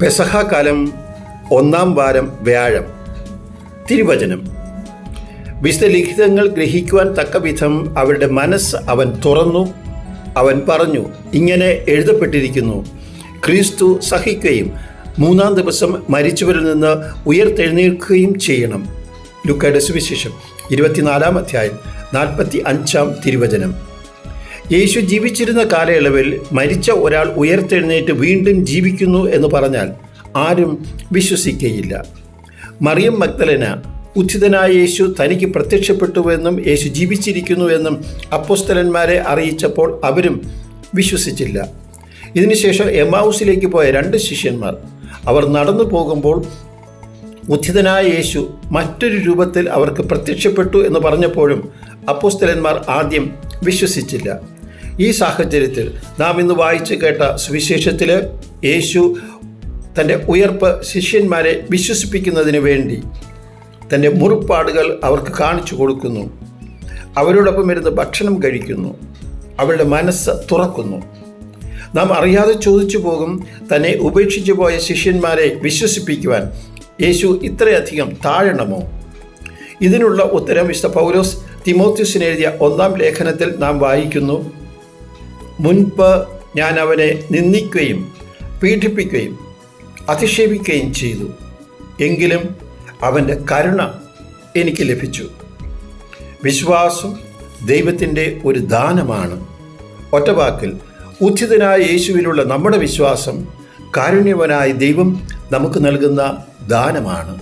പെസഹ കാലം 1-ാം വാരം വ്യാഴം. തിരുവചനം: വിശുദ്ധ ലിഖിതങ്ങൾ ഗ്രഹിക്കുവാൻ തക്കവിധം അവരുടെ മനസ്സ് അവൻ തുറന്നു. അവൻ പറഞ്ഞു, ഇങ്ങനെ എഴുതപ്പെട്ടിരിക്കുന്നു, ക്രിസ്തു സഹിക്കുകയും 3-ാം ദിവസം മരിച്ചവരിൽ നിന്ന് ഉയർത്തെഴുന്നേൽക്കുകയും ചെയ്യണം. ലൂക്കായുടെ സുവിശേഷം 24-ാം അധ്യായം 45-ാം തിരുവചനം. യേശു ജീവിച്ചിരുന്ന കാലയളവിൽ മരിച്ച ഒരാൾ ഉയർത്തെഴുന്നേറ്റ് വീണ്ടും ജീവിക്കുന്നു എന്ന് പറഞ്ഞാൽ ആരും വിശ്വസിക്കുകയില്ല. മറിയം മഗ്ദലന ഉത്ഥിതനായ യേശു തനിക്ക് പ്രത്യക്ഷപ്പെട്ടുവെന്നും യേശു ജീവിച്ചിരിക്കുന്നുവെന്നും അപ്പോസ്തലന്മാരെ അറിയിച്ചപ്പോൾ അവരും വിശ്വസിച്ചില്ല. ഇതിനുശേഷം എമ്മാവുസിലേക്ക് പോയ 2 ശിഷ്യന്മാർ അവർ നടന്നു പോകുമ്പോൾ ഉത്ഥിതനായ യേശു മറ്റൊരു രൂപത്തിൽ അവർക്ക് പ്രത്യക്ഷപ്പെട്ടു എന്ന് പറഞ്ഞപ്പോഴും അപ്പോസ്തലന്മാർ ആദ്യം വിശ്വസിച്ചില്ല. ഈ സാഹചര്യത്തിൽ നാം ഇന്ന് വായിച്ച് കേട്ട സുവിശേഷത്തിൽ യേശു തൻ്റെ ഉയർപ്പ് ശിഷ്യന്മാരെ വിശ്വസിപ്പിക്കുന്നതിന് വേണ്ടി തൻ്റെ മുറിപ്പാടുകൾ അവർക്ക് കാണിച്ചു കൊടുക്കുന്നു. അവരോടൊപ്പം ഇരുന്ന് ഭക്ഷണം കഴിക്കുന്നു. അവരുടെ മനസ്സ് തുറക്കുന്നു. നാം അറിയാതെ ചോദിച്ചു പോകും, തന്നെ ഉപേക്ഷിച്ചു പോയ ശിഷ്യന്മാരെ വിശ്വസിപ്പിക്കുവാൻ യേശു ഇത്രയധികം താഴണമോ? ഇതിനുള്ള ഉത്തരം വിശുദ്ധ പൗലോസ് തിമോത്തിയോസിന് എഴുതിയ 1-ാം ലേഖനത്തിൽ നാം വായിക്കുന്നു. മുൻപ് ഞാൻ അവനെ നിന്ദിക്കുകയും പീഡിപ്പിക്കുകയും അധിക്ഷേപിക്കുകയും ചെയ്തു, എങ്കിലും അവൻ്റെ കരുണ എനിക്ക് ലഭിച്ചു. വിശ്വാസം ദൈവത്തിൻ്റെ ഒരു ദാനമാണ്. ഒറ്റവാക്കിൽ, ഉത്ഥിതനായ യേശുവിലുള്ള നമ്മുടെ വിശ്വാസം കാരുണ്യവനായ ദൈവം നമുക്ക് നൽകുന്ന ദാനമാണ്.